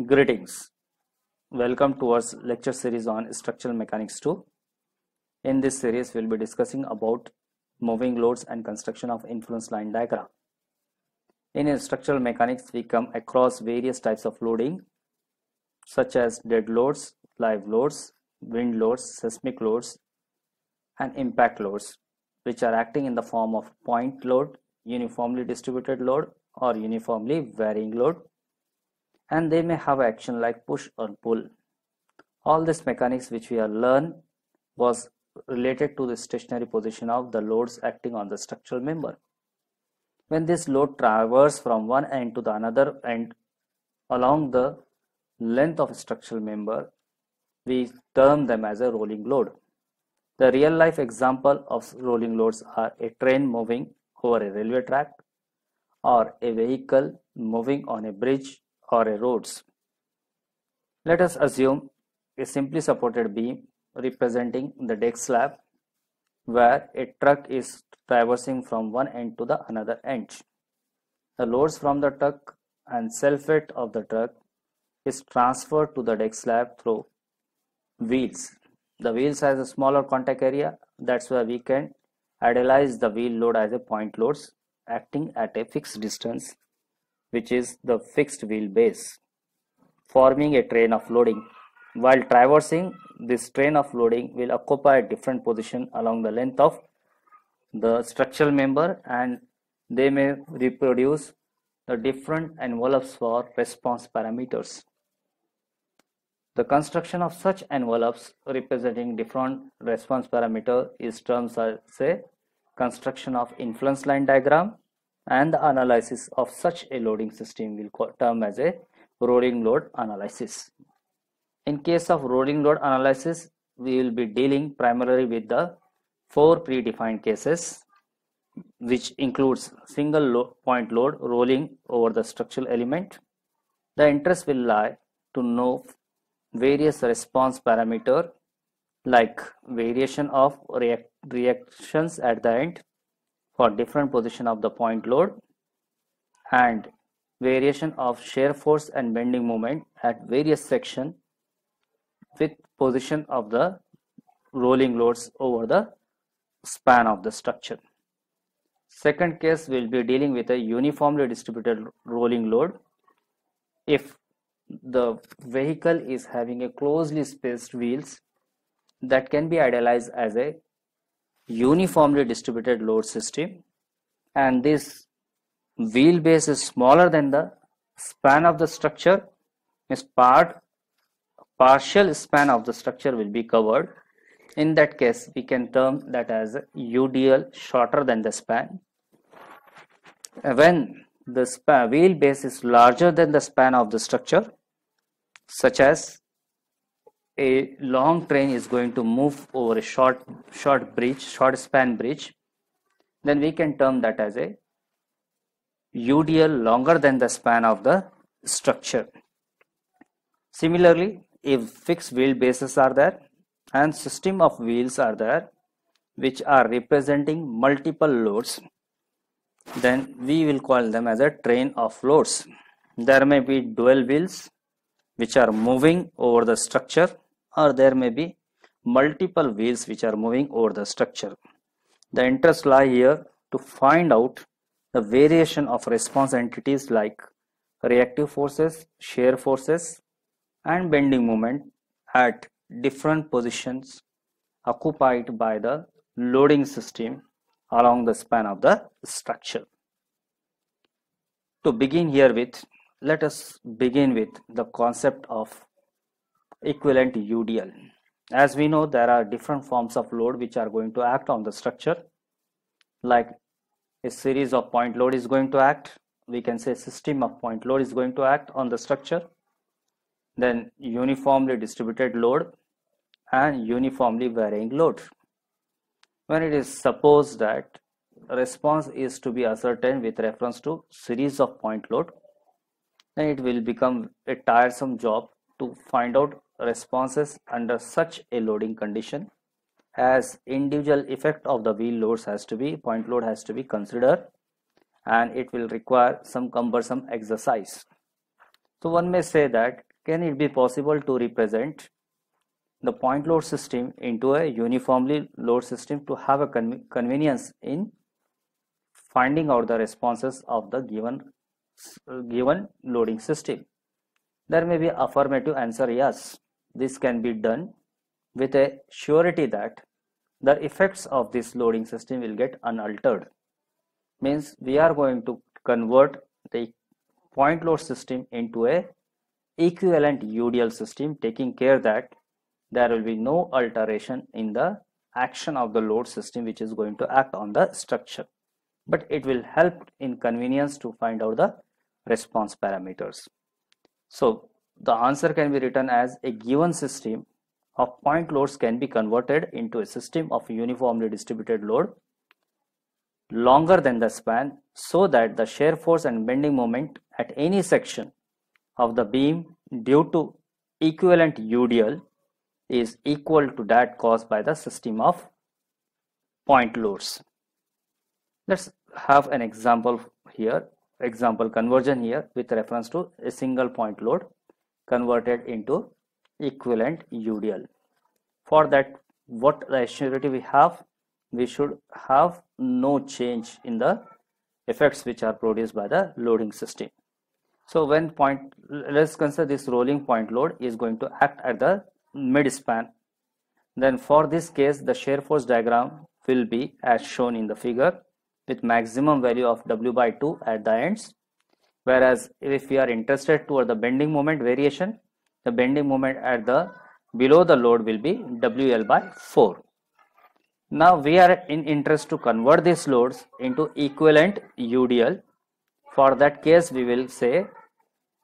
Greetings. Welcome to our lecture series on structural mechanics 2. In this series, we'll be discussing about moving loads and construction of influence line diagram. In structural mechanics, we come across various types of loading such as dead loads, live loads, wind loads, seismic loads, and impact loads, which are acting in the form of point load, uniformly distributed load, or uniformly varying load, and they may have action like push or pull. All this mechanics which we have learned was related to the stationary position of the loads acting on the structural member. When this load traverses from one end to the another end along the length of a structural member, we term them as a rolling load. The real life example of rolling loads are a train moving over a railway track or a vehicle moving on a bridge or a roads. Let us assume a simply supported beam representing the deck slab where a truck is traversing from one end to the another end. The loads from the truck and self-weight of the truck is transferred to the deck slab through wheels. The wheels has a smaller contact area, that's why we can idealize the wheel load as a point loads acting at a fixed distance, which is the fixed wheel base, forming a train of loading. While traversing, this train of loading will occupy a different position along the length of the structural member, and they may reproduce the different envelopes for response parameters. The construction of such envelopes representing different response parameter is termed as a construction of influence line diagram, and the analysis of such a loading system will term as a rolling load analysis. In case of rolling load analysis, we will be dealing primarily with the 4 predefined cases, which includes single point load rolling over the structural element. The interest will lie to know various response parameter like variation of reactions at the end for different position of the point load and variation of shear force and bending moment at various section with position of the rolling loads over the span of the structure. Second case will be dealing with a uniformly distributed rolling load. If the vehicle is having a closely spaced wheels, that can be idealized as a uniformly distributed load system, and this wheelbase is smaller than the span of the structure, means partial span of the structure will be covered. In that case, we can term that as UDL, shorter than the span. When the wheelbase is larger than the span of the structure, such as a long train is going to move over a short span bridge, then we can term that as a UDL, longer than the span of the structure. Similarly, if fixed wheel bases are there and system of wheels are there which are representing multiple loads, then we will call them as a train of loads. There may be dual wheels which are moving over the structure, or there may be multiple wheels which are moving over the structure. The interest lie here to find out the variation of response entities like reactive forces, shear forces, and bending moment at different positions occupied by the loading system along the span of the structure. To begin here with, let us begin with the concept of equivalent UDL. As we know, there are different forms of load which are going to act on the structure, like a series of point load is going to act. We can say system of point load is going to act on the structure, then uniformly distributed load and uniformly varying load. When it is supposed that response is to be ascertained with reference to series of point load, then it will become a tiresome job to find out responses under such a loading condition, as individual effect of the wheel loads point load has to be considered, and it will require some cumbersome exercise. So one may say that, can it be possible to represent the point load system into a uniformly load system to have a convenience in finding out the responses of the given loading system? There may be affirmative answer, yes, this can be done with a surety that the effects of this loading system will get unaltered. Means we are going to convert the point load system into a equivalent UDL system, taking care that there will be no alteration in the action of the load system which is going to act on the structure, but it will help in convenience to find out the response parameters. So the answer can be written as a given system of point loads can be converted into a system of uniformly distributed load longer than the span, so that the shear force and bending moment at any section of the beam due to equivalent UDL is equal to that caused by the system of point loads. Let's have an example here, example conversion here with reference to a single point load converted into equivalent UDL. For that, what the surety we have? We should have no change in the effects which are produced by the loading system. So when let's consider this rolling point load is going to act at the mid span. Then for this case, the shear force diagram will be as shown in the figure, with maximum value of W by 2 at the ends. Whereas if we are interested toward the bending moment variation, the bending moment at the below the load will be WL by 4. Now we are in interest to convert these loads into equivalent UDL. For that case, we will say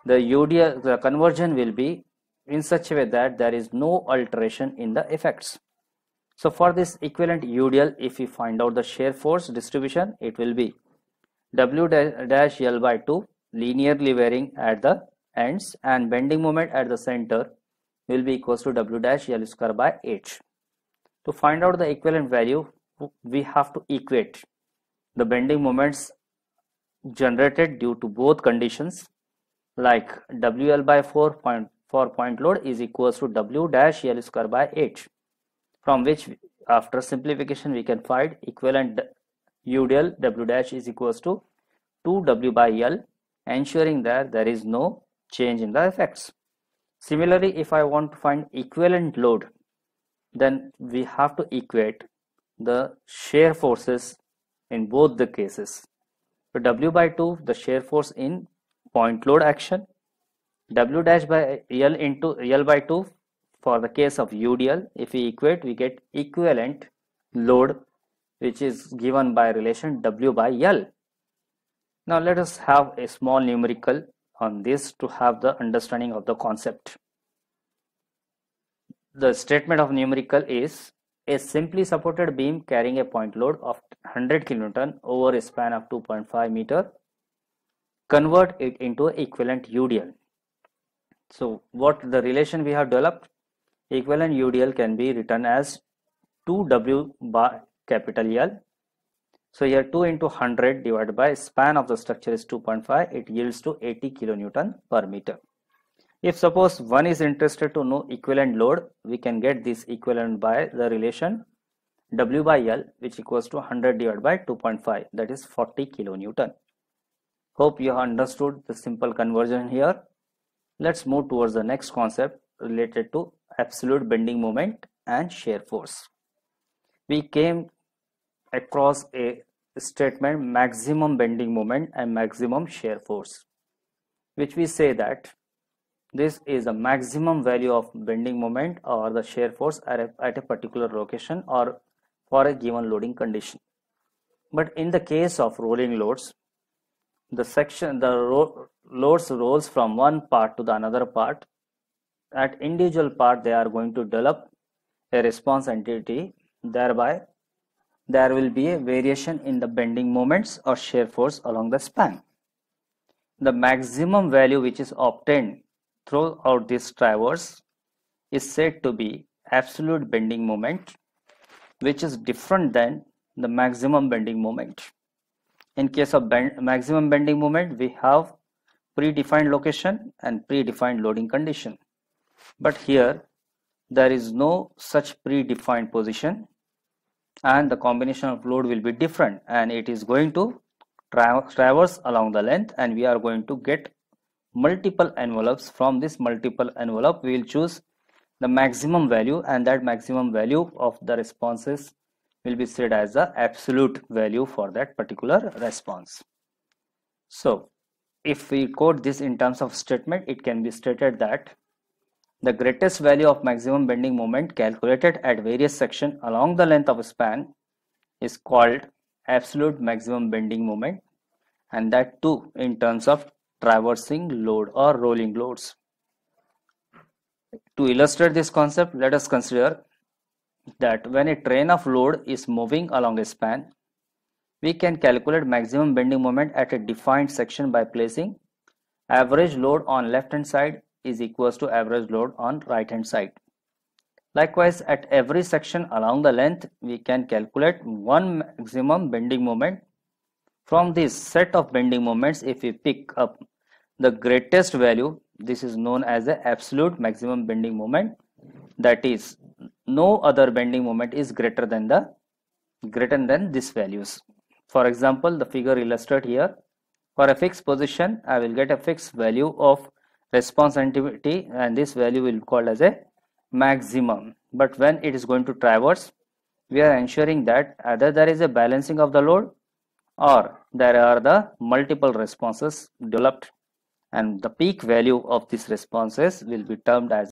the UDL, the conversion will be in such a way that there is no alteration in the effects. So for this equivalent UDL, if we find out the shear force distribution, it will be W dash L by 2 linearly varying at the ends, and bending moment at the center will be equals to W dash L square by H. To find out the equivalent value, we have to equate the bending moments generated due to both conditions, like WL by 4 for point load is equals to W dash L square by H, from which after simplification we can find equivalent UDL W dash is equals to 2W by L, ensuring that there is no change in the effects. Similarly, if I want to find equivalent load, then we have to equate the shear forces in both the cases. So W by 2, the shear force in point load action, W dash by L into L by 2 for the case of UDL. If we equate, we get equivalent load, which is given by relation W by L. Now let us have a small numerical on this to have the understanding of the concept. The statement of numerical is a simply supported beam carrying a point load of 100 kN over a span of 2.5 meter. Convert it into equivalent UDL. So what the relation we have developed? Equivalent UDL can be written as 2W by capital L. So here 2 into 100 divided by span of the structure is 2.5, it yields to 80 kilonewton per meter. If suppose one is interested to know equivalent load, we can get this equivalent by the relation W by L, which equals to 100 divided by 2.5, that is 40 kilonewton. Hope you have understood the simple conversion here. Let's move towards the next concept related to absolute bending moment and shear force. We came across a statement maximum bending moment and maximum shear force, which we say that this is the maximum value of bending moment or the shear force at a particular location or for a given loading condition. But in the case of rolling loads, loads rolls from one part to the another part. At individual part, they are going to develop a response entity. Thereby, there will be a variation in the bending moments or shear force along the span. The maximum value which is obtained throughout this traverse is said to be absolute bending moment, which is different than the maximum bending moment. In case of maximum bending moment, we have predefined location and predefined loading condition. But here there is no such predefined position, and the combination of load will be different, and it is going to traverse along the length, and we are going to get multiple envelopes. From this multiple envelope we will choose the maximum value, and that maximum value of the responses will be said as the absolute value for that particular response. So if we code this in terms of statement, it can be stated that the greatest value of maximum bending moment calculated at various sections along the length of a span is called absolute maximum bending moment, and that too in terms of traversing load or rolling loads. To illustrate this concept, let us consider that when a train of load is moving along a span, we can calculate maximum bending moment at a defined section by placing average load on left hand side is equals to average load on right hand side. Likewise, at every section along the length, we can calculate one maximum bending moment. From this set of bending moments, if we pick up the greatest value, this is known as the absolute maximum bending moment. That is, no other bending moment is greater than these values. For example, the figure illustrated here, for a fixed position, I will get a fixed value of response sensitivity, and this value will be called as a maximum. But when it is going to traverse, we are ensuring that either there is a balancing of the load or there are the multiple responses developed, and the peak value of these responses will be termed as